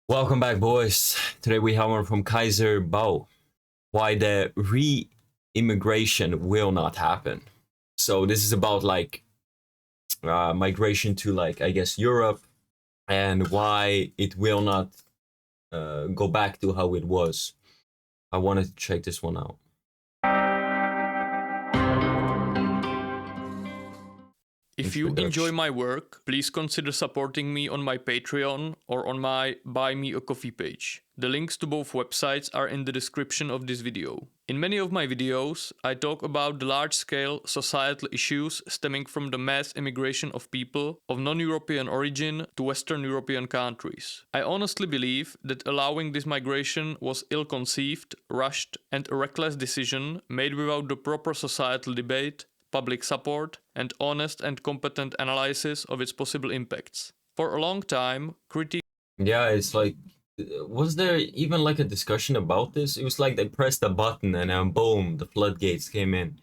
Welcome back, boys. Today we have one from KaiserBauch. Why the re-immigration will not happen. So this is about migration to I guess Europe, and why it will not go back to how it was. I wanted to check this one out. If you enjoy my work, please consider supporting me on my Patreon or on my Buy Me a Coffee page. The links to both websites are in the description of this video. In many of my videos, I talk about the large-scale societal issues stemming from the mass immigration of people of non-European origin to Western European countries. I honestly believe that allowing this migration was ill-conceived, rushed, and a reckless decision made without the proper societal debate, public support, and honest and competent analysis of its possible impacts. For a long time, critics... Yeah, it's like, was there even a discussion about this? It was like they pressed a button and then boom, the floodgates came in.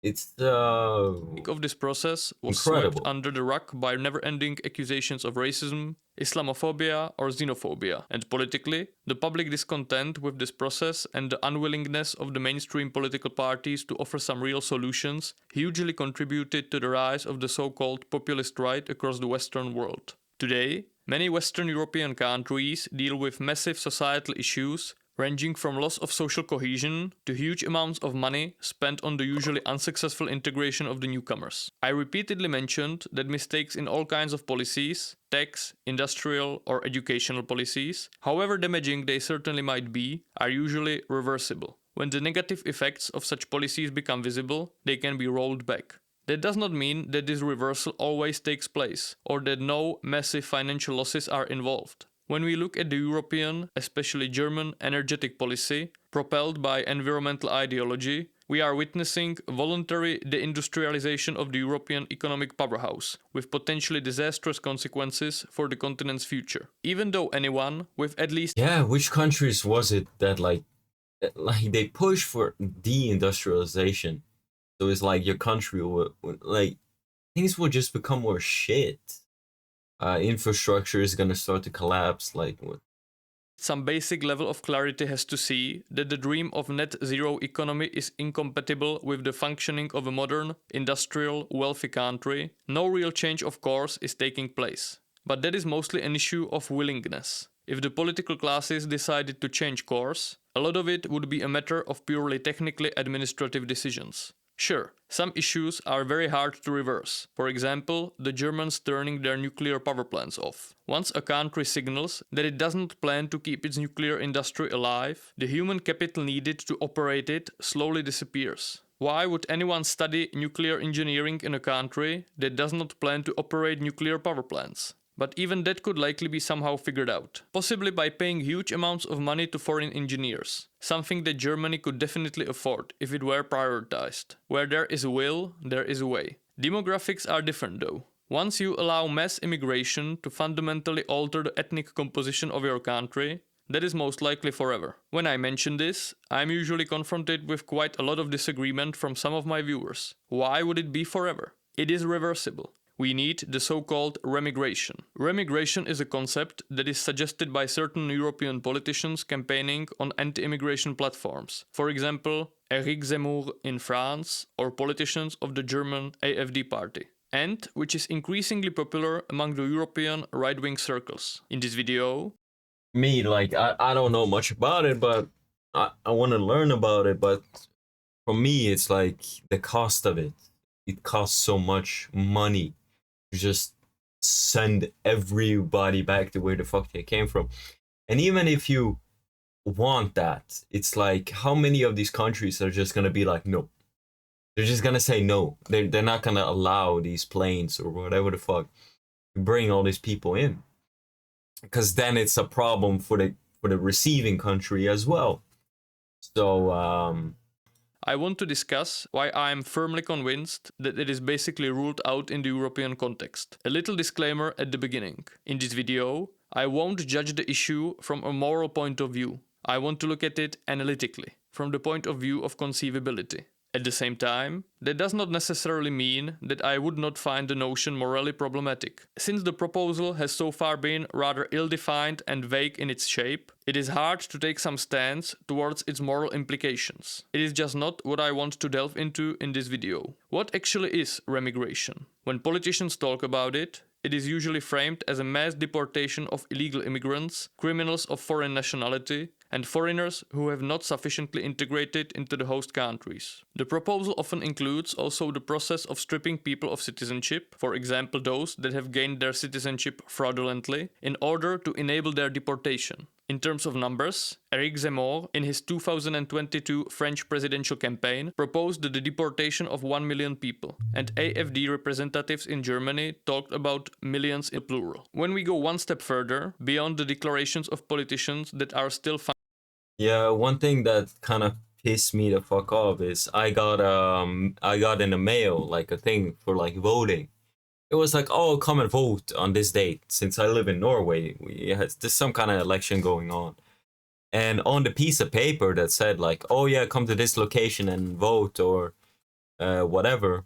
It's of this process was incredible. Swept under the rug by never-ending accusations of racism, Islamophobia, or xenophobia, and politically, the public discontent with this process and the unwillingness of the mainstream political parties to offer some real solutions hugely contributed to the rise of the so-called populist right across the Western world. Today, many Western European countries deal with massive societal issues ranging from loss of social cohesion to huge amounts of money spent on the usually unsuccessful integration of the newcomers. I repeatedly mentioned that mistakes in all kinds of policies, tax, industrial, or educational policies, however damaging they certainly might be, are usually reversible. When the negative effects of such policies become visible, they can be rolled back. That does not mean that this reversal always takes place, or that no massive financial losses are involved. When we look at the European, especially German, energetic policy, propelled by environmental ideology, we are witnessing voluntary deindustrialization of the European economic powerhouse, with potentially disastrous consequences for the continent's future. Even though anyone with at least... Yeah, which countries was it that they push for deindustrialization? So it's like your country will, things will just become more shit. Infrastructure is gonna start to collapse. Some basic level of clarity has to see that the dream of net zero economy is incompatible with the functioning of a modern, industrial, wealthy country. No real change of course is taking place. But that is mostly an issue of willingness. If the political classes decided to change course, a lot of it would be a matter of purely technically administrative decisions. Sure, some issues are very hard to reverse. For example, the Germans turning their nuclear power plants off. Once a country signals that it doesn't plan to keep its nuclear industry alive, the human capital needed to operate it slowly disappears. Why would anyone study nuclear engineering in a country that does not plan to operate nuclear power plants? But even that could likely be somehow figured out, possibly by paying huge amounts of money to foreign engineers, something that Germany could definitely afford if it were prioritized. Where there is a will, there is a way. Demographics are different though. Once you allow mass immigration to fundamentally alter the ethnic composition of your country, that is most likely forever. When I mention this, I'm usually confronted with quite a lot of disagreement from some of my viewers. Why would it be forever? It is reversible. We need the so-called remigration. Remigration is a concept that is suggested by certain European politicians campaigning on anti-immigration platforms. For example, Éric Zemmour in France or politicians of the German AfD party. And which is increasingly popular among the European right-wing circles. In this video... I don't know much about it, but I want to learn about it, but for me, it's like the cost of it. It costs so much money. Just send everybody back to where the fuck they came from. And even if you want that, it's like, how many of these countries are just gonna be like, no? They're just gonna say no. They're not gonna allow these planes or whatever the fuck to bring all these people in, because then it's a problem for the receiving country as well. So I want to discuss why I am firmly convinced that it is basically ruled out in the European context. A little disclaimer at the beginning. In this video, I won't judge the issue from a moral point of view. I want to look at it analytically, from the point of view of conceivability. At the same time, that does not necessarily mean that I would not find the notion morally problematic. Since the proposal has so far been rather ill-defined and vague in its shape, it is hard to take some stance towards its moral implications. It is just not what I want to delve into in this video. What actually is remigration? When politicians talk about it, it is usually framed as a mass deportation of illegal immigrants, criminals of foreign nationality, and foreigners who have not sufficiently integrated into the host countries. The proposal often includes also the process of stripping people of citizenship, for example those that have gained their citizenship fraudulently, in order to enable their deportation. In terms of numbers, Éric Zemmour, in his 2022 French presidential campaign, proposed the deportation of 1 million people, and AfD representatives in Germany talked about millions in plural. When we go one step further, beyond the declarations of politicians that are still Yeah, one thing that kind of pissed me the fuck off is I got in the mail like a thing for like voting. It was like, oh, come and vote on this date. Since I live in Norway, there's some kind of election going on. And on the piece of paper that said like, oh yeah, come to this location and vote or whatever,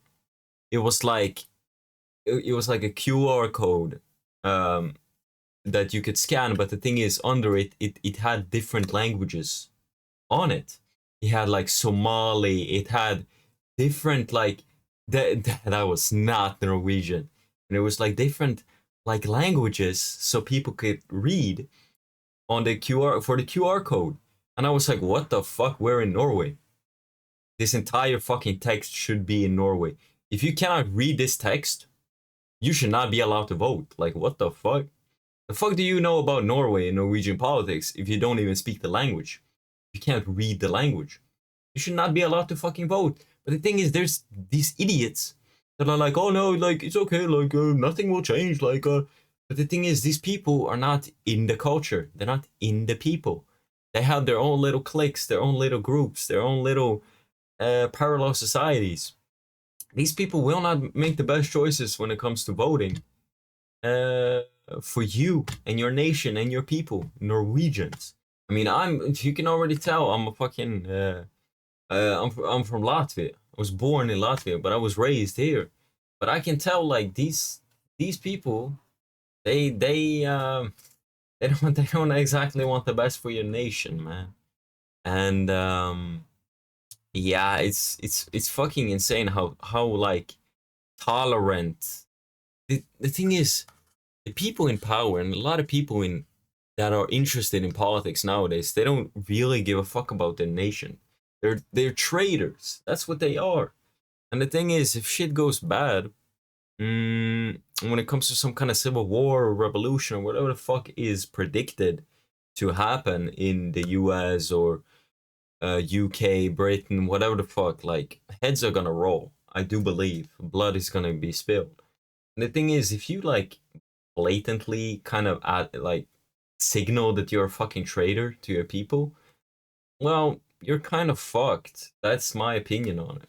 it was like a QR code that you could scan. But the thing is, under it had different languages on it. It had like Somali. It had different like that was not Norwegian. And it was like different like languages so people could read on the QR code. And I was like, what the fuck? We're in Norway. This entire fucking text should be in Norway. If you cannot read this text, you should not be allowed to vote. Like, what the fuck? The fuck do you know about Norway and Norwegian politics if you don't even speak the language? You can't read the language. You should not be allowed to fucking vote. But the thing is, there's these idiots that are like, oh no, like, it's okay, like, nothing will change, like, But the thing is, these people are not in the culture. They're not in the people. They have their own little cliques, their own little groups, their own little parallel societies. These people will not make the best choices when it comes to voting for you and your nation and your people, Norwegians. I mean, you can already tell I'm a fucking, I'm from Latvia. I was born in Latvia, but I was raised here. But I can tell, like, these people, they don't exactly want the best for your nation, man. And yeah, it's fucking insane how like tolerant. The thing is, the people in power and a lot of people that are interested in politics nowadays, they don't really give a fuck about their nation. They're traitors. That's what they are. And the thing is, if shit goes bad, when it comes to some kind of civil war or revolution or whatever the fuck is predicted to happen in the US or UK, Britain, whatever the fuck, like, heads are gonna roll. I do believe blood is gonna be spilled. And the thing is, if you like blatantly kind of like signal that you're a fucking traitor to your people, well, you're kind of fucked. That's my opinion on it.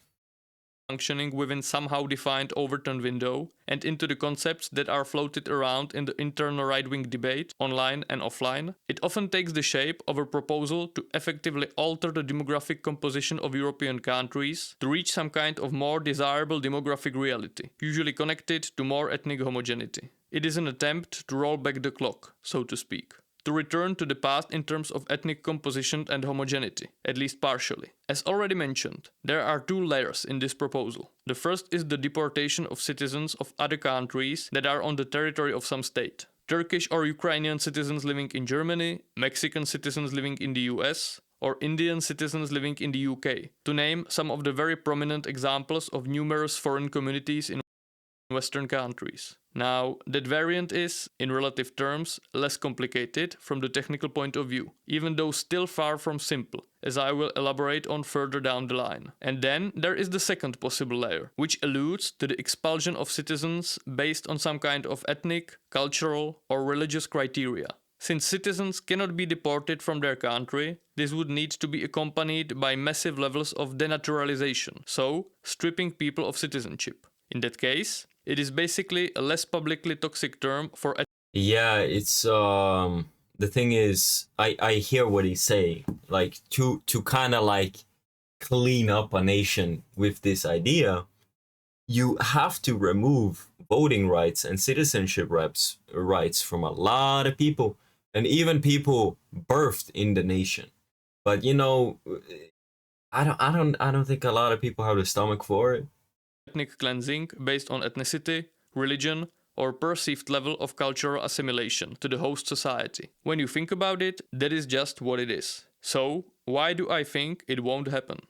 Functioning within somehow defined Overton window and into the concepts that are floated around in the internal right-wing debate, online and offline, it often takes the shape of a proposal to effectively alter the demographic composition of European countries to reach some kind of more desirable demographic reality, usually connected to more ethnic homogeneity. It is an attempt to roll back the clock, so to speak. To return to the past in terms of ethnic composition and homogeneity, at least partially. As already mentioned, there are two layers in this proposal. The first is the deportation of citizens of other countries that are on the territory of some state. Turkish or Ukrainian citizens living in Germany, Mexican citizens living in the US, or Indian citizens living in the UK, to name some of the very prominent examples of numerous foreign communities in Western countries. Now, that variant is, in relative terms, less complicated from the technical point of view, even though still far from simple, as I will elaborate on further down the line. And then there is the second possible layer, which alludes to the expulsion of citizens based on some kind of ethnic, cultural, or religious criteria. Since citizens cannot be deported from their country, this would need to be accompanied by massive levels of denaturalization, so stripping people of citizenship. In that case, it is basically a less publicly toxic term for... Yeah, it's the thing is, I hear what he's saying, like to kind of like clean up a nation with this idea, you have to remove voting rights and citizenship rights from a lot of people, and even people birthed in the nation. But you know, I don't think a lot of people have the stomach for it. Ethnic cleansing based on ethnicity, religion, or perceived level of cultural assimilation to the host society. When you think about it, that is just what it is. So, why do I think it won't happen?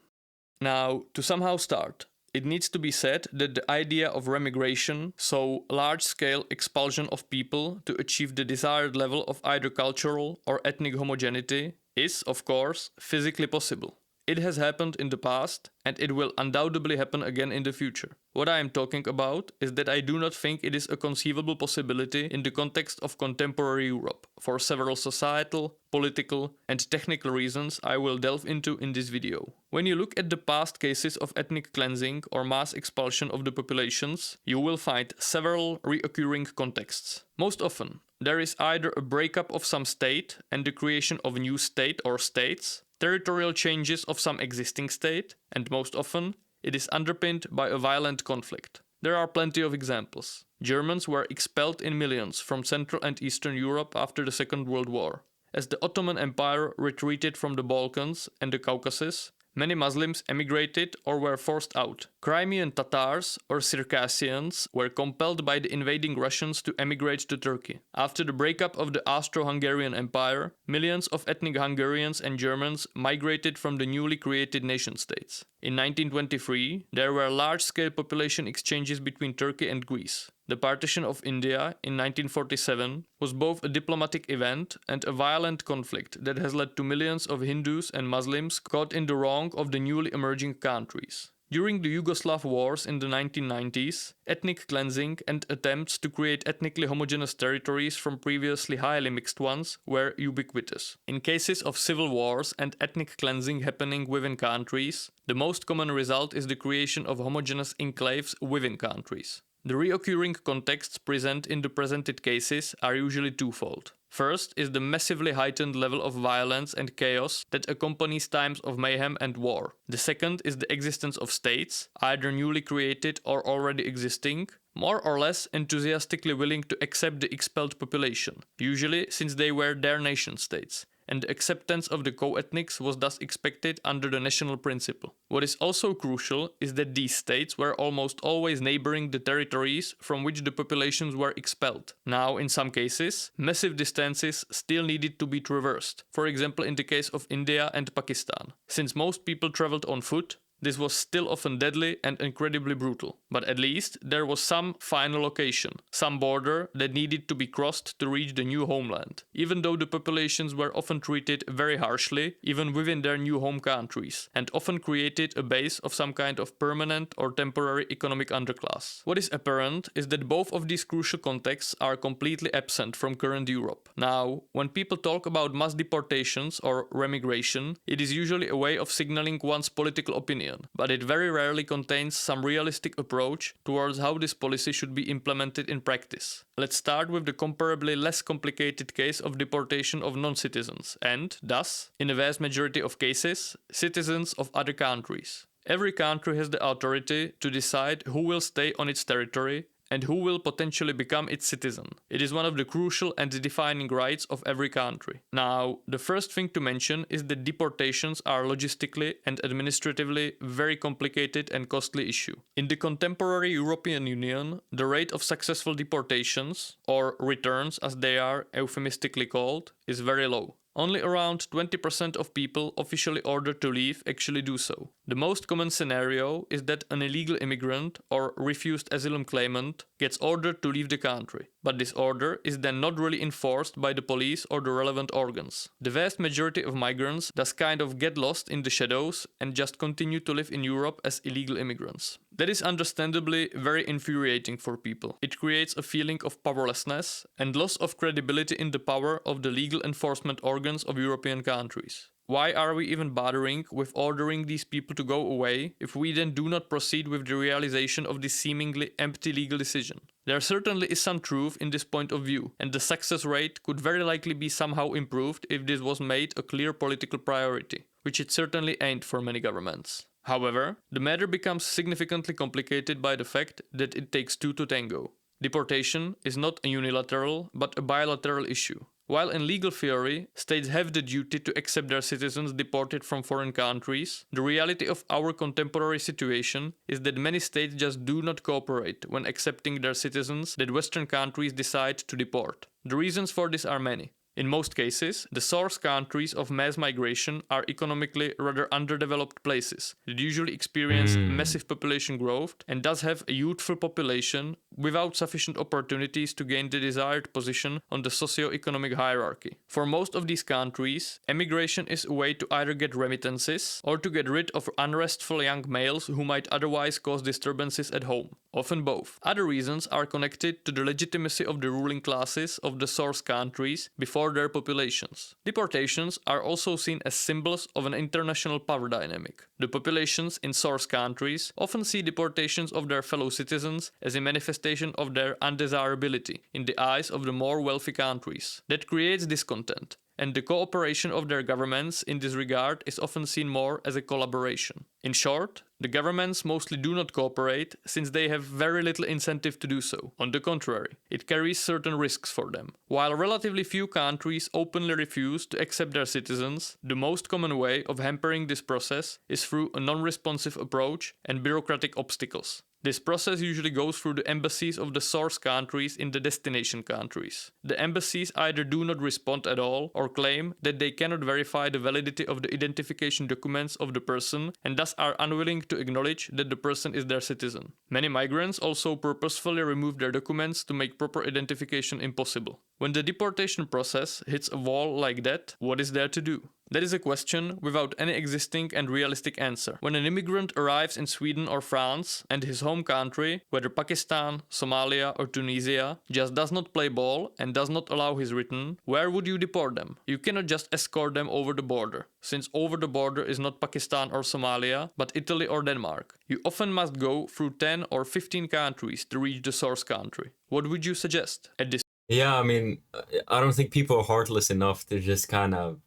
Now, to somehow start, it needs to be said that the idea of remigration, so large-scale expulsion of people to achieve the desired level of either cultural or ethnic homogeneity, is, of course, physically possible. It has happened in the past, and it will undoubtedly happen again in the future. What I am talking about is that I do not think it is a conceivable possibility in the context of contemporary Europe, for several societal, political, and technical reasons I will delve into in this video. When you look at the past cases of ethnic cleansing or mass expulsion of the populations, you will find several reoccurring contexts. Most often, there is either a breakup of some state and the creation of a new state or states, territorial changes of some existing state, and most often, it is underpinned by a violent conflict. There are plenty of examples. Germans were expelled in millions from Central and Eastern Europe after the Second World War. As the Ottoman Empire retreated from the Balkans and the Caucasus, many Muslims emigrated or were forced out. Crimean Tatars or Circassians were compelled by the invading Russians to emigrate to Turkey. After the breakup of the Austro-Hungarian Empire, millions of ethnic Hungarians and Germans migrated from the newly created nation-states. In 1923, there were large-scale population exchanges between Turkey and Greece. The partition of India in 1947 was both a diplomatic event and a violent conflict that has led to millions of Hindus and Muslims caught in the wrong of the newly emerging countries. During the Yugoslav wars in the 1990s, ethnic cleansing and attempts to create ethnically homogeneous territories from previously highly mixed ones were ubiquitous. In cases of civil wars and ethnic cleansing happening within countries, the most common result is the creation of homogeneous enclaves within countries. The reoccurring contexts present in the presented cases are usually twofold. First is the massively heightened level of violence and chaos that accompanies times of mayhem and war. The second is the existence of states, either newly created or already existing, more or less enthusiastically willing to accept the expelled population, usually since they were their nation-states, and the acceptance of the co-ethnics was thus expected under the national principle. What is also crucial is that these states were almost always neighboring the territories from which the populations were expelled. Now, in some cases, massive distances still needed to be traversed, for example in the case of India and Pakistan. Since most people traveled on foot, this was still often deadly and incredibly brutal, but at least there was some final location, some border that needed to be crossed to reach the new homeland, even though the populations were often treated very harshly, even within their new home countries, and often created a base of some kind of permanent or temporary economic underclass. What is apparent is that both of these crucial contexts are completely absent from current Europe. Now, when people talk about mass deportations or remigration, it is usually a way of signaling one's political opinion, but it very rarely contains some realistic approach towards how this policy should be implemented in practice. Let's start with the comparably less complicated case of deportation of non-citizens and, thus, in a vast majority of cases, citizens of other countries. Every country has the authority to decide who will stay on its territory and who will potentially become its citizen. It is one of the crucial and defining rights of every country. Now, the first thing to mention is that deportations are logistically and administratively very complicated and costly issue. In the contemporary European Union, the rate of successful deportations, or returns as they are euphemistically called, is very low. Only around 20% of people officially ordered to leave actually do so. The most common scenario is that an illegal immigrant or refused asylum claimant gets ordered to leave the country, but this order is then not really enforced by the police or the relevant organs. The vast majority of migrants thus kind of get lost in the shadows and just continue to live in Europe as illegal immigrants. That is understandably very infuriating for people. It creates a feeling of powerlessness and loss of credibility in the power of the legal enforcement organs of European countries. Why are we even bothering with ordering these people to go away if we then do not proceed with the realization of this seemingly empty legal decision? There certainly is some truth in this point of view, and the success rate could very likely be somehow improved if this was made a clear political priority. which it certainly ain't for many governments. However, the matter becomes significantly complicated by the fact that it takes two to tango. Deportation is not a unilateral, but a bilateral issue. While in legal theory, states have the duty to accept their citizens deported from foreign countries, the reality of our contemporary situation is that many states just do not cooperate when accepting their citizens that Western countries decide to deport. The reasons for this are many. In most cases, the source countries of mass migration are economically rather underdeveloped places that usually experience massive population growth and thus have a youthful population without sufficient opportunities to gain the desired position on the socio-economic hierarchy. For most of these countries, emigration is a way to either get remittances or to get rid of unrestful young males who might otherwise cause disturbances at home. Often both. Other reasons are connected to the legitimacy of the ruling classes of the source countries before their populations. Deportations are also seen as symbols of an international power dynamic. The populations in source countries often see deportations of their fellow citizens as a manifestation of their undesirability in the eyes of the more wealthy countries. That creates discontent, and the cooperation of their governments in this regard is often seen more as a collaboration. In short, the governments mostly do not cooperate since they have very little incentive to do so. On the contrary, it carries certain risks for them. While relatively few countries openly refuse to accept their citizens, the most common way of hampering this process is through a non-responsive approach and bureaucratic obstacles. This process usually goes through the embassies of the source countries in the destination countries. The embassies either do not respond at all or claim that they cannot verify the validity of the identification documents of the person and thus are unwilling to acknowledge that the person is their citizen. Many migrants also purposefully remove their documents to make proper identification impossible. When the deportation process hits a wall like that, what is there to do? That is a question without any existing and realistic answer. When an immigrant arrives in Sweden or France and his home country, whether Pakistan, Somalia or Tunisia, just does not play ball and does not allow his return, where would you deport them? You cannot just escort them over the border, since over the border is not Pakistan or Somalia, but Italy or Denmark. You often must go through 10 or 15 countries to reach the source country. What would you suggest at this? Yeah, I mean, I don't think people are heartless enough to just kind of,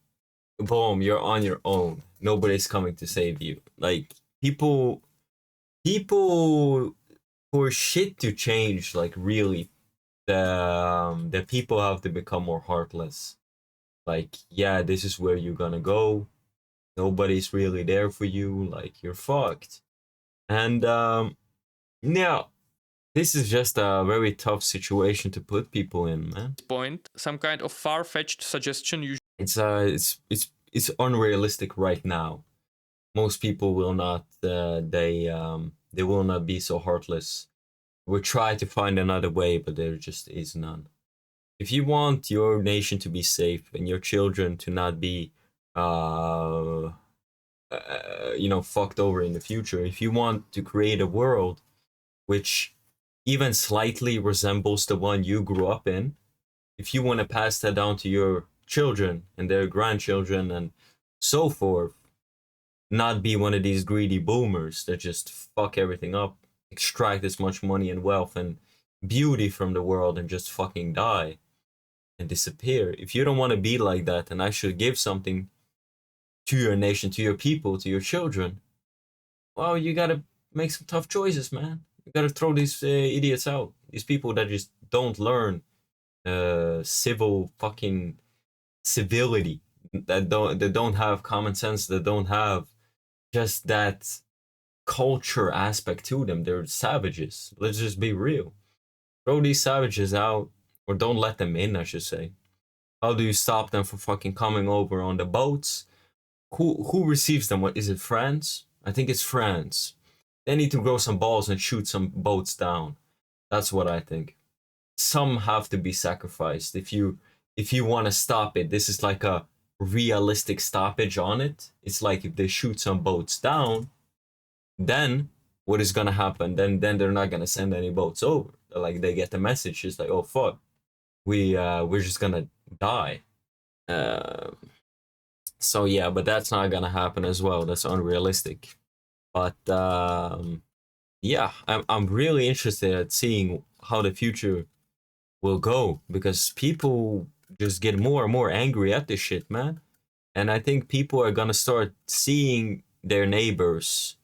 boom, you're on your own. Nobody's coming to save you. Like, people for shit to change, like, really, the people have to become more heartless. Like, yeah, this is where you're gonna go. Nobody's really there for you. Like, you're fucked. And yeah, this is just a very tough situation to put people in, man. Point, some kind of far-fetched suggestion usually It's unrealistic right now. Most people will not. They will not be so heartless. We'll try to find another way, but there just is none. If you want your nation to be safe and your children to not be, fucked over in the future, if you want to create a world which even slightly resembles the one you grew up in, if you want to pass that down to your children and their grandchildren and so forth, not be one of these greedy boomers that just fuck everything up, extract as much money and wealth and beauty from the world and just fucking die and disappear. If you don't want to be like that and actually give something to your nation, to your people, to your children, well, you gotta make some tough choices, man. You gotta throw these idiots out. These people that just don't learn civil fucking civility, that don't have common sense, that don't have just that culture aspect to them. They're savages. Let's just be real. Throw these savages out, or don't let them in, I should say. How do you stop them from fucking coming over on the boats? Who receives them? What is it, France? I think it's France. They need to grow some balls and shoot some boats down. That's what I think. Some have to be sacrificed. If you want to stop it, this is like a realistic stoppage on it. It's like if they shoot some boats down, then what is gonna happen? Then they're not gonna send any boats over. Like, they get the message. It's like, oh fuck, we're just gonna die. So yeah, but that's not gonna happen as well. That's unrealistic. But yeah, I'm really interested at seeing how the future will go, because people just get more and more angry at this shit, man. And I think people are gonna start seeing their neighbors,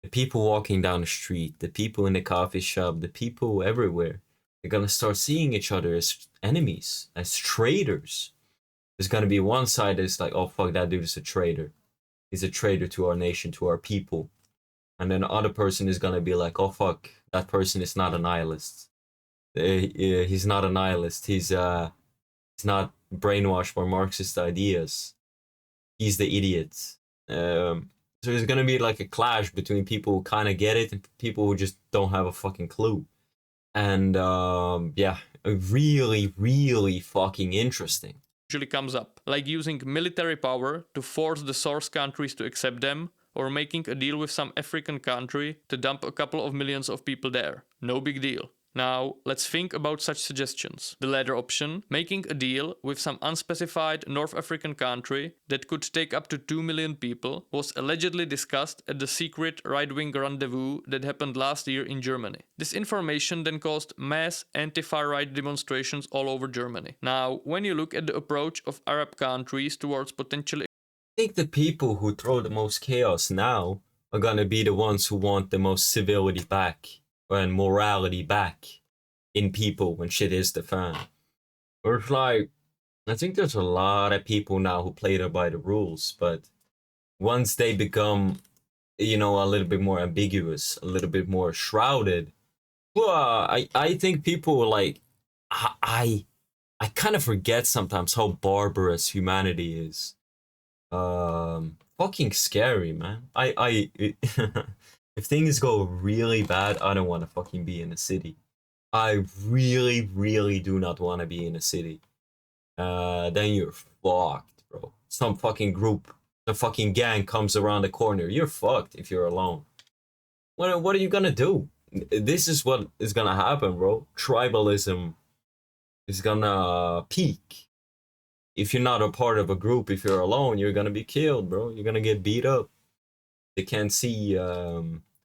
the people walking down the street, the people in the coffee shop, the people everywhere. They're gonna start seeing each other as enemies, as traitors. There's gonna be one side that's like, oh fuck, that dude is a traitor. He's a traitor to our nation, to our people. And then the other person is gonna be like, oh fuck, that person is not a nihilist. He's not a nihilist. He's not brainwashed by Marxist ideas. He's the idiot. So there's gonna be like a clash between people who kind of get it and people who just don't have a fucking clue. And yeah, really, really fucking interesting. Usually comes up, like using military power to force the source countries to accept them, or making a deal with some African country to dump a couple of millions of people there. No big deal. Now, let's think about such suggestions. The latter option, making a deal with some unspecified North African country that could take up to 2 million people, was allegedly discussed at the secret right-wing rendezvous that happened last year in Germany. This information then caused mass anti-far right demonstrations all over Germany. Now, when you look at the approach of Arab countries towards potentially I think the people who throw the most chaos now are gonna be the ones who want the most civility back and morality back in people when shit hits the fan. Or it's like, I think there's a lot of people now who play by the rules, but once they become, you know, a little bit more ambiguous, a little bit more shrouded, well, I think people like, I kind of forget sometimes how barbarous humanity is. Fucking scary, man. If things go really bad, I don't want to fucking be in a city. I really, really do not want to be in a city. Then you're fucked, bro. Some fucking group, the fucking gang comes around the corner. You're fucked if you're alone. What are you gonna do? This is what is gonna happen, bro. Tribalism is gonna peak. If you're not a part of a group, if you're alone, you're gonna be killed, bro. You're gonna get beat up. They can't see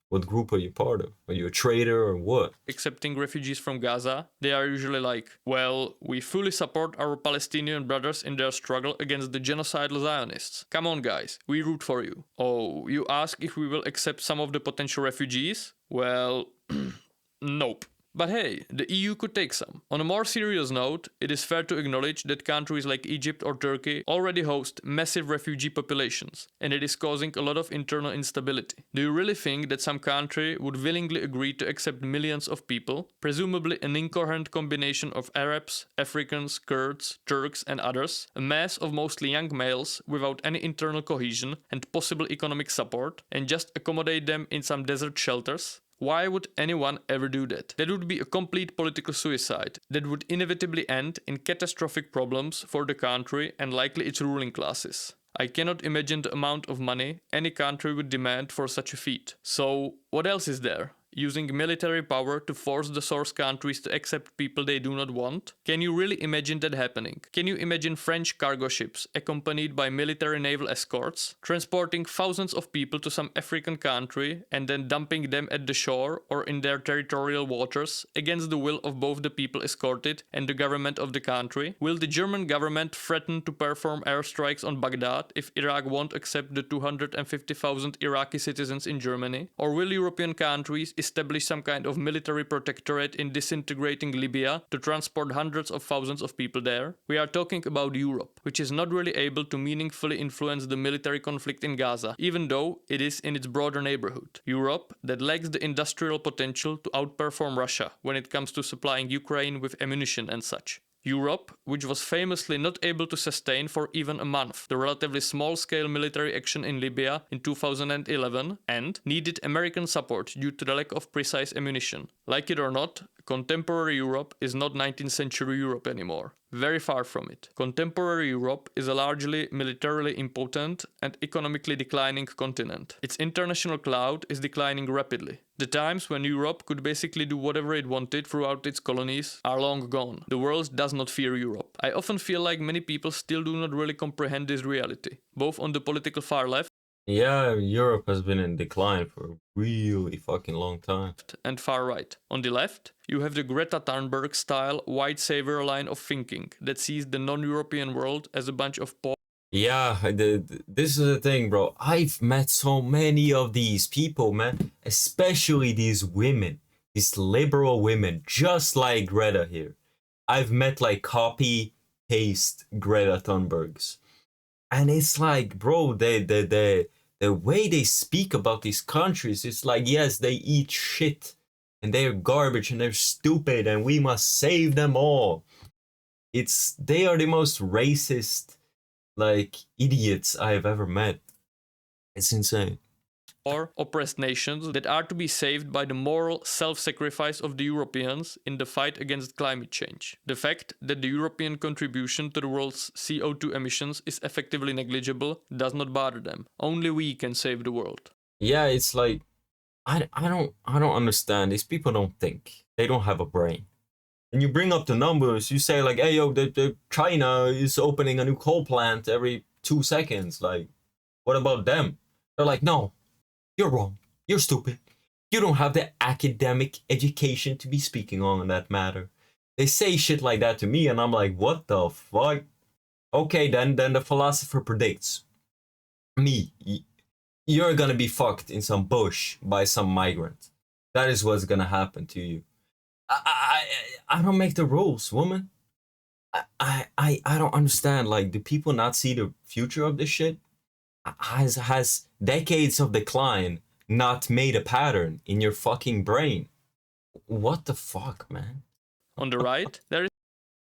what group are you part of? Are you a traitor or what? accepting refugees from Gaza, they are usually like, well, we fully support our Palestinian brothers in their struggle against the genocidal Zionists. Come on, guys, we root for you. Oh, you ask if we will accept some of the potential refugees? Well, nope. But hey, the EU could take some. On a more serious note, it is fair to acknowledge that countries like Egypt or Turkey already host massive refugee populations, and it is causing a lot of internal instability. Do you really think that some country would willingly agree to accept millions of people, presumably an incoherent combination of Arabs, Africans, Kurds, Turks, and others, a mass of mostly young males without any internal cohesion and possible economic support, and just accommodate them in some desert shelters? Why would anyone ever do that? That would be a complete political suicide that would inevitably end in catastrophic problems for the country and likely its ruling classes. I cannot imagine the amount of money any country would demand for such a feat. So, what else is there? Using military power to force the source countries to accept people they do not want? Can you really imagine that happening? Can you imagine French cargo ships accompanied by military naval escorts, transporting thousands of people to some African country and then dumping them at the shore or in their territorial waters against the will of both the people escorted and the government of the country? Will the German government threaten to perform airstrikes on Baghdad if Iraq won't accept the 250,000 Iraqi citizens in Germany? Or will European countries establish some kind of military protectorate in disintegrating Libya to transport hundreds of thousands of people there? We are talking about Europe, which is not really able to meaningfully influence the military conflict in Gaza, even though it is in its broader neighborhood. Europe, that lacks the industrial potential to outperform Russia when it comes to supplying Ukraine with ammunition and such. Europe, which was famously not able to sustain for even a month the relatively small-scale military action in Libya in 2011 and needed American support due to the lack of precise ammunition. Like it or not, contemporary Europe is not 19th century Europe anymore. Very far from it. Contemporary Europe is a largely militarily impotent and economically declining continent. Its international clout is declining rapidly. The times when Europe could basically do whatever it wanted throughout its colonies are long gone. The world does not fear Europe. I often feel like many people still do not really comprehend this reality, both on the political far left Yeah, Europe has been in decline for a really fucking long time. and far right. On the left, you have the Greta Thunberg style white savior line of thinking that sees the non-European world as a bunch of poor Yeah, this is the thing, bro. I've met so many of these people, man. Especially these women, these liberal women, just like Greta here. I've met like copy paste Greta Thunbergs, and it's like, bro, the way they speak about these countries, it's like, yes, they eat shit, and they're garbage, and they're stupid, and we must save them all. They are the most racist like idiots I have ever met. It's insane. or oppressed nations that are to be saved by the moral self-sacrifice of the Europeans in the fight against climate change. The fact that the European contribution to the world's CO2 emissions is effectively negligible does not bother them. Only we can save the world. Yeah, it's like I don't understand. These people don't think. They don't have a brain. And you bring up the numbers, you say like, hey yo, the China is opening a new coal plant every 2 seconds. Like, what about them? They're like, no, you're wrong. You're stupid. You don't have the academic education to be speaking on that matter. They say shit like that to me, and I'm like, what the fuck? Okay, then the philosopher predicts me. You're gonna be fucked in some bush by some migrant. That is what's gonna happen to you. I don't make the rules, woman. I don't understand. Like, do people not see the future of this shit? Has decades of decline not made a pattern in your fucking brain? What the fuck, man? On the right, there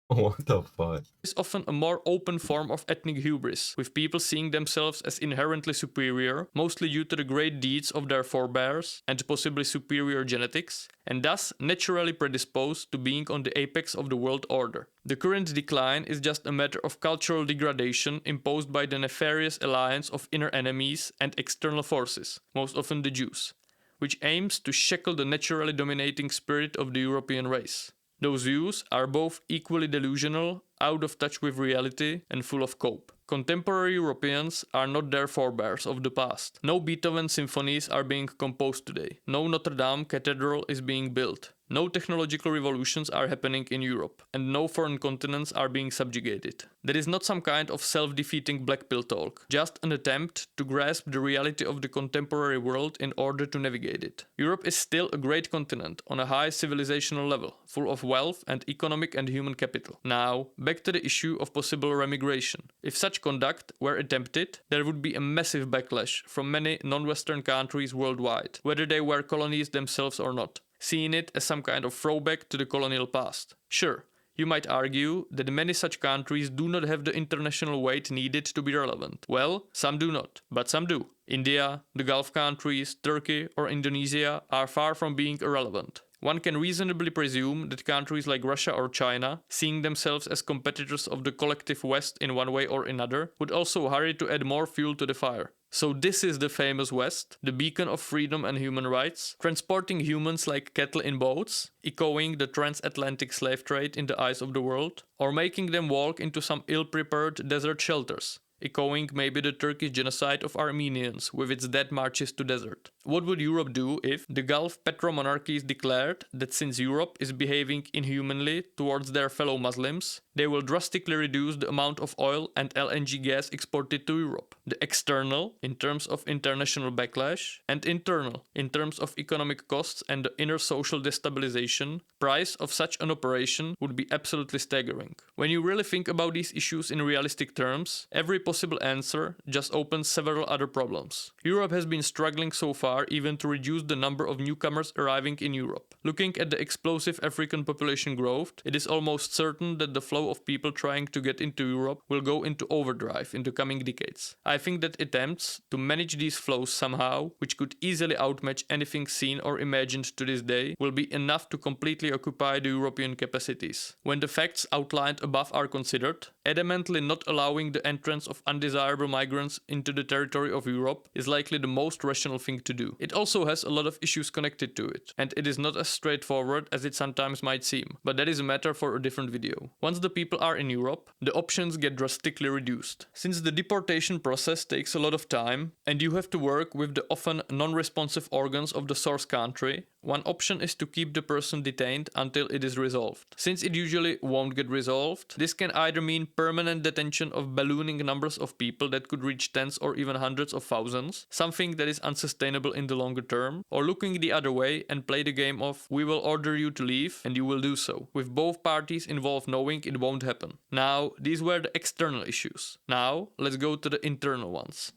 What the fuck? is often a more open form of ethnic hubris, with people seeing themselves as inherently superior, mostly due to the great deeds of their forebears and possibly superior genetics, and thus naturally predisposed to being on the apex of the world order. The current decline is just a matter of cultural degradation imposed by the nefarious alliance of inner enemies and external forces, most often the Jews, which aims to shackle the naturally dominating spirit of the European race. Those views are both equally delusional, out of touch with reality, and full of cope. Contemporary Europeans are not their forebears of the past. No Beethoven symphonies are being composed today. No Notre Dame cathedral is being built. No technological revolutions are happening in Europe, and no foreign continents are being subjugated. That is not some kind of self-defeating black pill talk, just an attempt to grasp the reality of the contemporary world in order to navigate it. Europe is still a great continent on a high civilizational level, full of wealth and economic and human capital. Now, back to the issue of possible remigration. If such conduct were attempted, there would be a massive backlash from many non-Western countries worldwide, whether they were colonies themselves or not, seeing it as some kind of throwback to the colonial past. Sure, you might argue that many such countries do not have the international weight needed to be relevant. Well, some do not, but some do. India, the Gulf countries, Turkey or Indonesia are far from being irrelevant. One can reasonably presume that countries like Russia or China, seeing themselves as competitors of the collective West in one way or another, would also hurry to add more fuel to the fire. So this is the famous West, the beacon of freedom and human rights, transporting humans like cattle in boats, echoing the transatlantic slave trade in the eyes of the world, or making them walk into some ill-prepared desert shelters, echoing maybe the Turkish genocide of Armenians with its dead marches to desert. What would Europe do if the Gulf petromonarchies declared that since Europe is behaving inhumanly towards their fellow Muslims, they will drastically reduce the amount of oil and LNG gas exported to Europe? The external, in terms of international backlash, and internal, in terms of economic costs and the inner social destabilization, price of such an operation would be absolutely staggering. When you really think about these issues in realistic terms, every possible answer just opens several other problems. Europe has been struggling so far even to reduce the number of newcomers arriving in Europe. Looking at the explosive African population growth, it is almost certain that the flow of people trying to get into Europe will go into overdrive in the coming decades. I think that attempts to manage these flows somehow, which could easily outmatch anything seen or imagined to this day, will be enough to completely occupy the European capacities. When the facts outlined above are considered, adamantly not allowing the entrance of undesirable migrants into the territory of Europe is likely the most rational thing to do. It also has a lot of issues connected to it, and it is not as straightforward as it sometimes might seem, but that is a matter for a different video. Once the people are in Europe, the options get drastically reduced. Since the deportation process takes a lot of time, and you have to work with the often non-responsive organs of the source country, One option is to keep the person detained until it is resolved. Since it usually won't get resolved, this can either mean permanent detention of ballooning numbers of people that could reach tens or even hundreds of thousands, something that is unsustainable in the longer term, or looking the other way and play the game of we will order you to leave and you will do so, with both parties involved knowing it won't happen. Now, these were the external issues. Now, let's go to the internal ones.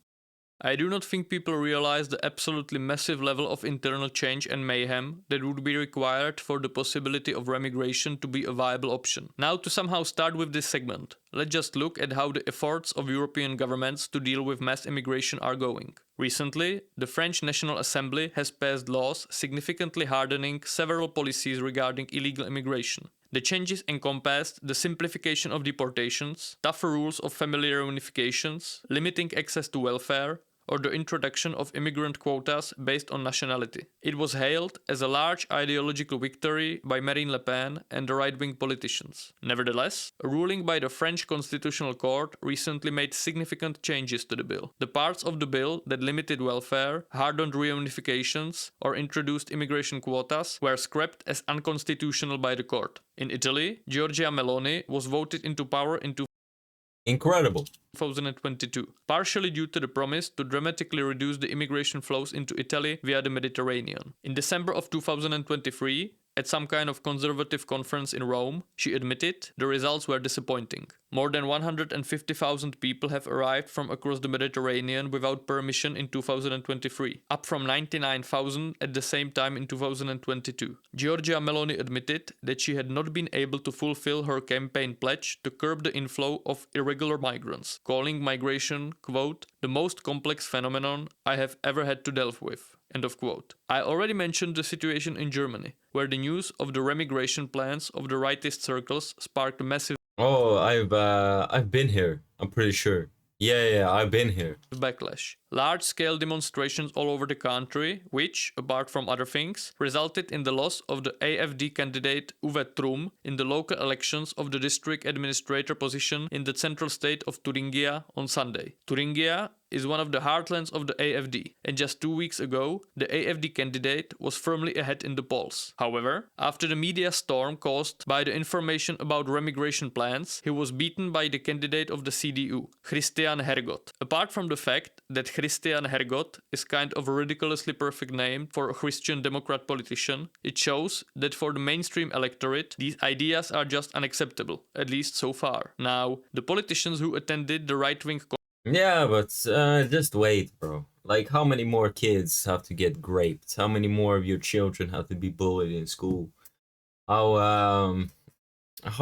I do not think people realize the absolutely massive level of internal change and mayhem that would be required for the possibility of remigration to be a viable option. Now, to somehow start with this segment, let's just look at how the efforts of European governments to deal with mass immigration are going. Recently, the French National Assembly has passed laws significantly hardening several policies regarding illegal immigration. The changes encompassed the simplification of deportations, tougher rules of family reunifications, limiting access to welfare, or the introduction of immigrant quotas based on nationality. It was hailed as a large ideological victory by Marine Le Pen and the right-wing politicians. Nevertheless, a ruling by the French Constitutional Court recently made significant changes to the bill. The parts of the bill that limited welfare, hardened reunifications, or introduced immigration quotas were scrapped as unconstitutional by the court. In Italy, Giorgia Meloni was voted into power in Incredible. 2022, partially due to the promise to dramatically reduce the immigration flows into Italy via the Mediterranean. In December of 2023, at some kind of conservative conference in Rome, she admitted the results were disappointing. More than 150,000 people have arrived from across the Mediterranean without permission in 2023, up from 99,000 at the same time in 2022. Giorgia Meloni admitted that she had not been able to fulfill her campaign pledge to curb the inflow of irregular migrants, calling migration, quote, the most complex phenomenon I have ever had to delve with. End of quote. I already mentioned the situation in Germany, where the news of the remigration plans of the rightist circles sparked a massive I've been here. I'm pretty sure. Yeah, I've been here. Backlash. Large-scale demonstrations all over the country, which, apart from other things, resulted in the loss of the AfD candidate Uwe Trum in the local elections of the district administrator position in the central state of Thuringia on Sunday. Thuringia is one of the heartlands of the AfD, and just 2 weeks ago, the AfD candidate was firmly ahead in the polls. However, after the media storm caused by the information about remigration plans, he was beaten by the candidate of the CDU, Christian Hergot. Apart from the fact that Christian Hergot is kind of a ridiculously perfect name for a Christian Democrat politician, it shows that for the mainstream electorate, these ideas are just unacceptable, at least so far. Now, the politicians who attended the right-wing Yeah, but just wait, bro. Like, how many more kids have to get raped? How many more of your children have to be bullied in school? How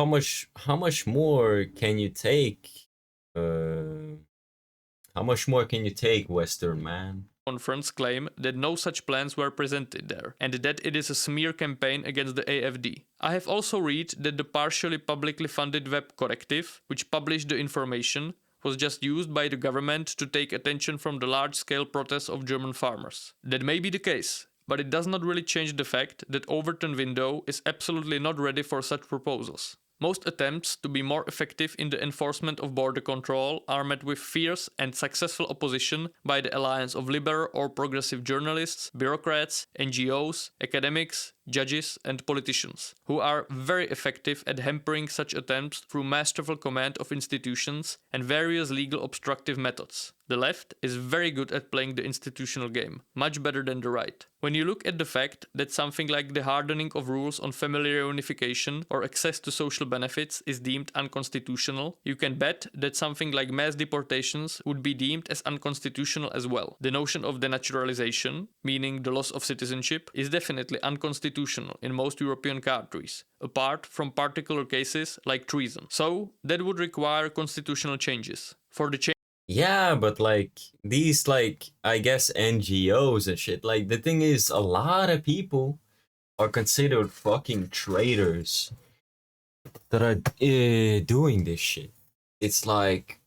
much more can you take? How much more can you take, Western man? conference claim that no such plans were presented there, and that it is a smear campaign against the AfD. I have also read that the partially publicly funded web Corrective, which published the information, was just used by the government to take attention from the large-scale protests of German farmers. That may be the case, but it does not really change the fact that Overton Window is absolutely not ready for such proposals. Most attempts to be more effective in the enforcement of border control are met with fierce and successful opposition by the alliance of liberal or progressive journalists, bureaucrats, NGOs, academics, judges, and politicians, who are very effective at hampering such attempts through masterful command of institutions and various legal obstructive methods. The left is very good at playing the institutional game, much better than the right. When you look at the fact that something like the hardening of rules on family reunification or access to social benefits is deemed unconstitutional, you can bet that something like mass deportations would be deemed as unconstitutional as well. The notion of denaturalization, meaning the loss of citizenship, is definitely unconstitutional in most European countries, apart from particular cases like treason. So, that would require constitutional changes. For the Yeah, but like these, like, I guess NGOs and shit, like the thing is, a lot of people are considered fucking traitors that are doing this shit. It's like,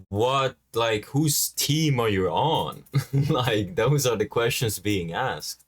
what, like, whose team are you on? Like, those are the questions being asked.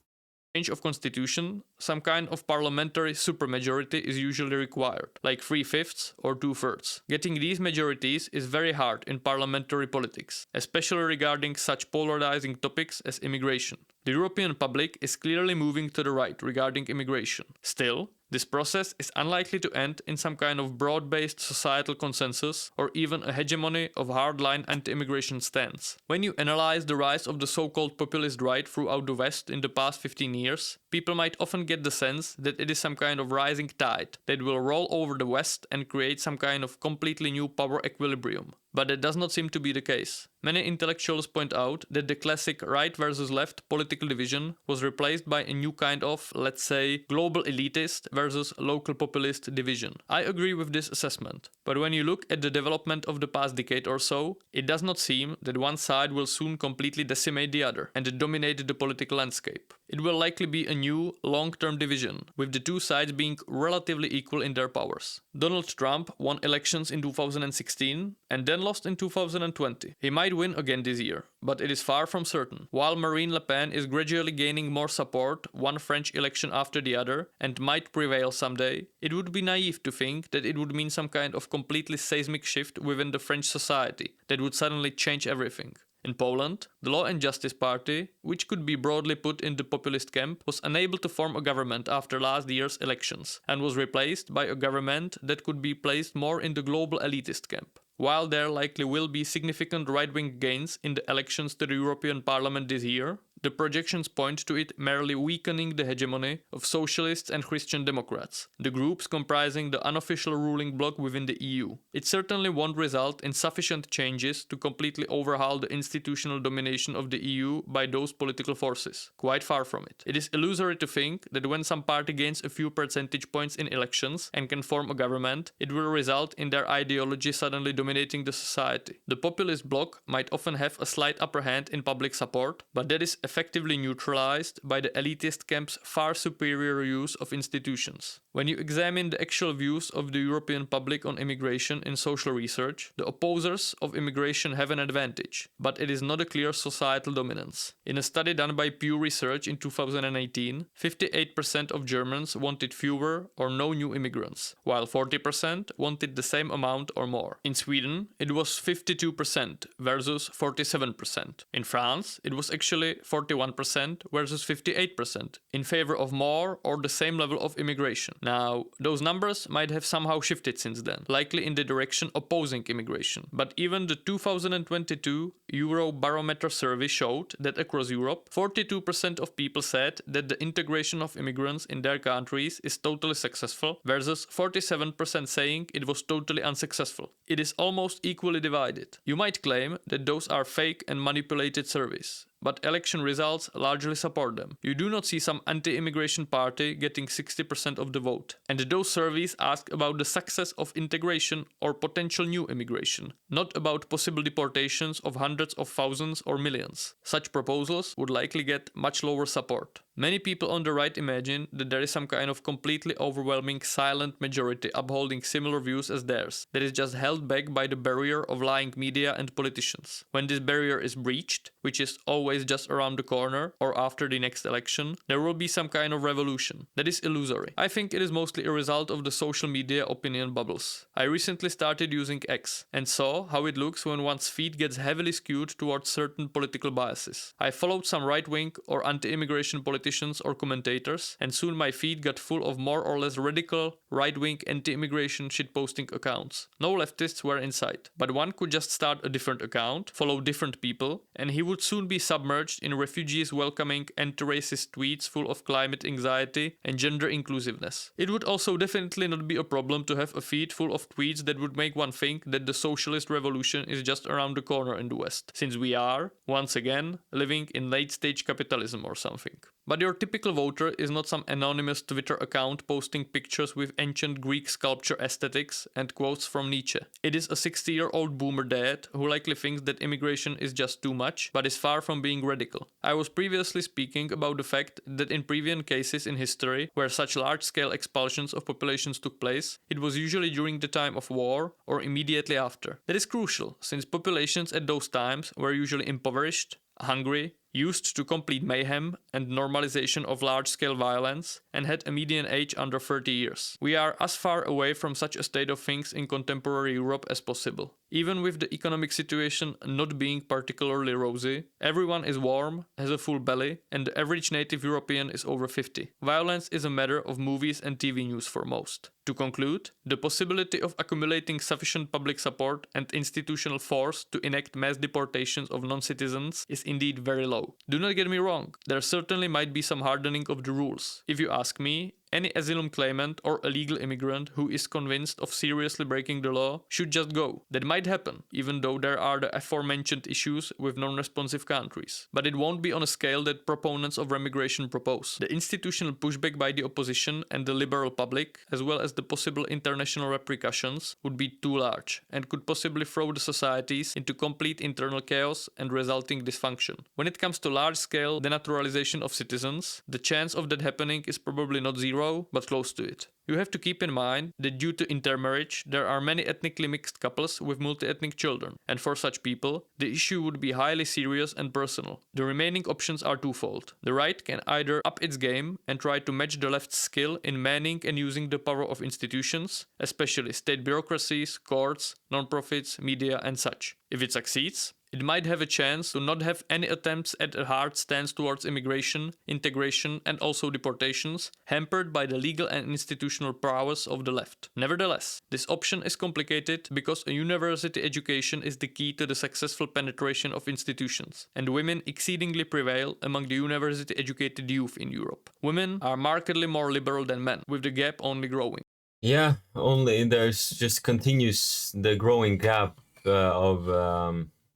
change of constitution, some kind of parliamentary supermajority is usually required, like 3/5 or 2/3. Getting these majorities is very hard in parliamentary politics, especially regarding such polarizing topics as immigration. The European public is clearly moving to the right regarding immigration. Still, this process is unlikely to end in some kind of broad-based societal consensus or even a hegemony of hardline anti-immigration stance. When you analyze the rise of the so-called populist right throughout the West in the past 15 years, people might often get the sense that it is some kind of rising tide that will roll over the West and create some kind of completely new power equilibrium. But that does not seem to be the case. Many intellectuals point out that the classic right versus left political division was replaced by a new kind of, let's say, global elitist versus local populist division. I agree with this assessment, but when you look at the development of the past decade or so, it does not seem that one side will soon completely decimate the other and dominate the political landscape. It will likely be a new, long-term division, with the two sides being relatively equal in their powers. Donald Trump won elections in 2016 and then lost in 2020. He might win again this year, but it is far from certain. While Marine Le Pen is gradually gaining more support one French election after the other and might prevail someday, it would be naive to think that it would mean some kind of completely seismic shift within the French society that would suddenly change everything. In Poland, the Law and Justice Party, which could be broadly put in the populist camp, was unable to form a government after last year's elections and was replaced by a government that could be placed more in the global elitist camp. While there likely will be significant right-wing gains in the elections to the European Parliament this year, the projections point to it merely weakening the hegemony of socialists and Christian Democrats, the groups comprising the unofficial ruling bloc within the EU. It certainly won't result in sufficient changes to completely overhaul the institutional domination of the EU by those political forces. Quite far from it. It is illusory to think that when some party gains a few percentage points in elections and can form a government, it will result in their ideology suddenly dominating the society. The populist bloc might often have a slight upper hand in public support, but that is effectively neutralized by the elitist camp's far superior use of institutions. When you examine the actual views of the European public on immigration in social research, the opposers of immigration have an advantage, but it is not a clear societal dominance. In a study done by Pew Research in 2018, 58% of Germans wanted fewer or no new immigrants, while 40% wanted the same amount or more. In Sweden, it was 52% versus 47%. In France, it was actually 41% versus 58% in favor of more or the same level of immigration. Now, those numbers might have somehow shifted since then, likely in the direction opposing immigration. But even the 2022 Eurobarometer survey showed that across Europe, 42% of people said that the integration of immigrants in their countries is totally successful, versus 47% saying it was totally unsuccessful. It is almost equally divided. You might claim that those are fake and manipulated surveys, but election results largely support them. You do not see some anti-immigration party getting 60% of the vote. And those surveys ask about the success of integration or potential new immigration, not about possible deportations of hundreds of thousands or millions. Such proposals would likely get much lower support. Many people on the right imagine that there is some kind of completely overwhelming silent majority upholding similar views as theirs, that is just held back by the barrier of lying media and politicians. When this barrier is breached, which is always just around the corner or after the next election, there will be some kind of revolution. That is illusory. I think it is mostly a result of the social media opinion bubbles. I recently started using X and saw how it looks when one's feed gets heavily skewed towards certain political biases. I followed some right-wing or anti-immigration politicians or commentators, and soon my feed got full of more or less radical, right-wing anti-immigration shitposting accounts. No leftists were in sight, but one could just start a different account, follow different people, and he would soon be submerged in refugees welcoming anti-racist tweets full of climate anxiety and gender inclusiveness. It would also definitely not be a problem to have a feed full of tweets that would make one think that the socialist revolution is just around the corner in the West, since we are, once again, living in late-stage capitalism or something. But your typical voter is not some anonymous Twitter account posting pictures with ancient Greek sculpture aesthetics and quotes from Nietzsche. It is a 60-year-old boomer dad who likely thinks that immigration is just too much, but is far from being radical. I was previously speaking about the fact that in previous cases in history where such large-scale expulsions of populations took place, it was usually during the time of war or immediately after. That is crucial, since populations at those times were usually impoverished, hungry, used to complete mayhem and normalization of large-scale violence, and had a median age under 30 years. We are as far away from such a state of things in contemporary Europe as possible. Even with the economic situation not being particularly rosy, everyone is warm, has a full belly, and the average native European is over 50. Violence is a matter of movies and TV news for most. To conclude, the possibility of accumulating sufficient public support and institutional force to enact mass deportations of non-citizens is indeed very low. Do not get me wrong, there certainly might be some hardening of the rules. If you ask me, any asylum claimant or illegal immigrant who is convinced of seriously breaking the law should just go. That might happen, even though there are the aforementioned issues with non-responsive countries. But it won't be on a scale that proponents of remigration propose. The institutional pushback by the opposition and the liberal public, as well as the possible international repercussions, would be too large and could possibly throw the societies into complete internal chaos and resulting dysfunction. When it comes to large-scale denaturalization of citizens, the chance of that happening is probably not zero, but close to it. You have to keep in mind that due to intermarriage, there are many ethnically mixed couples with multi-ethnic children, and for such people, the issue would be highly serious and personal. The remaining options are twofold. The right can either up its game and try to match the left's skill in manning and using the power of institutions, especially state bureaucracies, courts, non-profits, media, and such. If it succeeds, it might have a chance to not have any attempts at a hard stance towards immigration, integration, and also deportations, hampered by the legal and institutional prowess of the left. Nevertheless, this option is complicated because a university education is the key to the successful penetration of institutions, and women exceedingly prevail among the university-educated youth in Europe. Women are markedly more liberal than men, with the gap only growing. Yeah, only there's just continues the growing gap of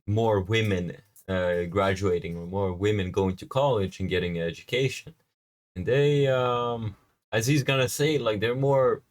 more women graduating, or more women going to college and getting an education, and they, as he's gonna say, like they're more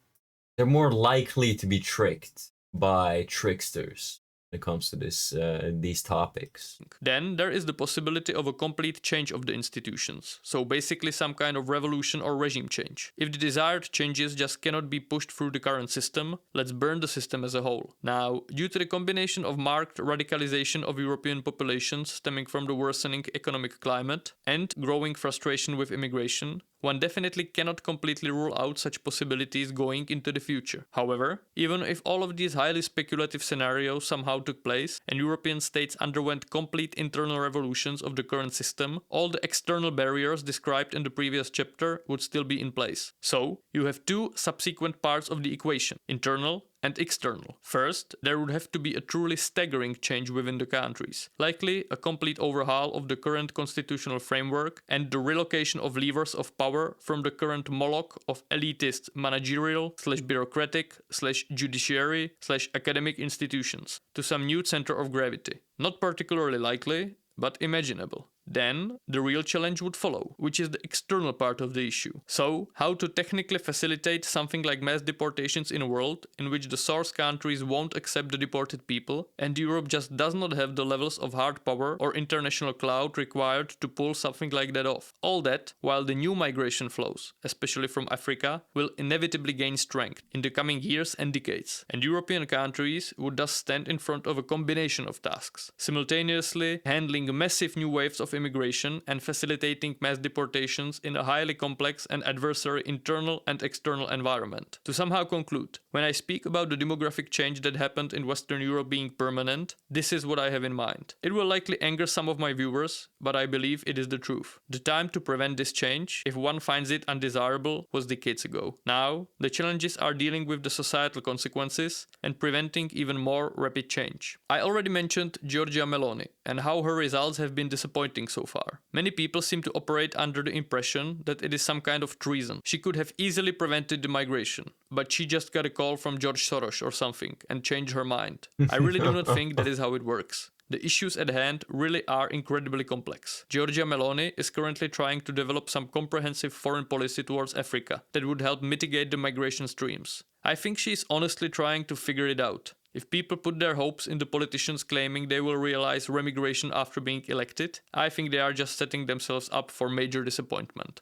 likely to be tricked by tricksters when it comes to these topics. Then there is the possibility of a complete change of the institutions, so basically some kind of revolution or regime change. If the desired changes just cannot be pushed through the current system, let's burn the system as a whole. Now, due to the combination of marked radicalization of European populations stemming from the worsening economic climate and growing frustration with immigration, one definitely cannot completely rule out such possibilities going into the future. However, even if all of these highly speculative scenarios somehow took place and European states underwent complete internal revolutions of the current system, all the external barriers described in the previous chapter would still be in place. So, you have two subsequent parts of the equation: internal and external. First, there would have to be a truly staggering change within the countries, likely a complete overhaul of the current constitutional framework and the relocation of levers of power from the current moloch of elitist managerial/bureaucratic/judiciary/academic institutions to some new center of gravity. Not particularly likely, but imaginable. Then, the real challenge would follow, which is the external part of the issue. So, how to technically facilitate something like mass deportations in a world in which the source countries won't accept the deported people, and Europe just does not have the levels of hard power or international clout required to pull something like that off. All that, while the new migration flows, especially from Africa, will inevitably gain strength in the coming years and decades, and European countries would thus stand in front of a combination of tasks, simultaneously handling massive new waves of immigration and facilitating mass deportations in a highly complex and adversary internal and external environment. To somehow conclude, when I speak about the demographic change that happened in Western Europe being permanent, this is what I have in mind. It will likely anger some of my viewers, but I believe it is the truth. The time to prevent this change, if one finds it undesirable, was decades ago. Now, the challenges are dealing with the societal consequences and preventing even more rapid change. I already mentioned Giorgia Meloni and how her results have been disappointing so far. Many people seem to operate under the impression that it is some kind of treason. She could have easily prevented the migration, but she just got a call from George Soros or something and changed her mind. I really do not think that is how it works. The issues at hand really are incredibly complex. Giorgia Meloni is currently trying to develop some comprehensive foreign policy towards Africa that would help mitigate the migration streams. I think she is honestly trying to figure it out. If people put their hopes in the politicians claiming they will realize remigration after being elected, I think they are just setting themselves up for major disappointment.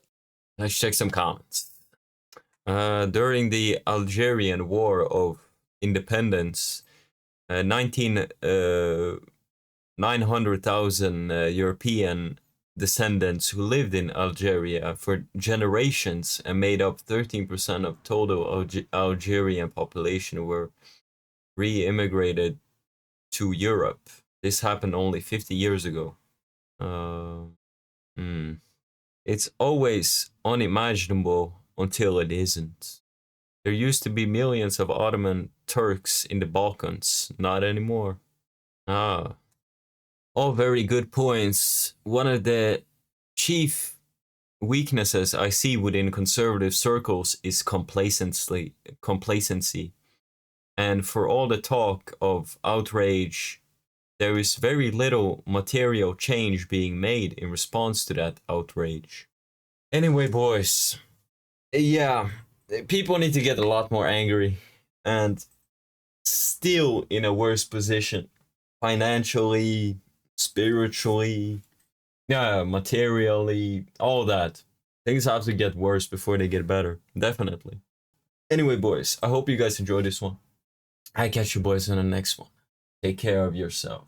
Let's check some comments. During the Algerian War of Independence, 900,000 European descendants who lived in Algeria for generations and made up 13% of total Algerian population were re-immigrated to Europe. This happened only 50 years ago. It's always unimaginable until it isn't. There used to be millions of Ottoman Turks in the Balkans. Not anymore. All very good points. One of the chief weaknesses I see within conservative circles is complacency. And for all the talk of outrage, there is very little material change being made in response to that outrage. Anyway, boys, yeah, people need to get a lot more angry and still in a worse position financially, spiritually, yeah, materially, all that. Things have to get worse before they get better, definitely. Anyway, boys, I hope you guys enjoyed this one. I catch you boys in the next one. Take care of yourself.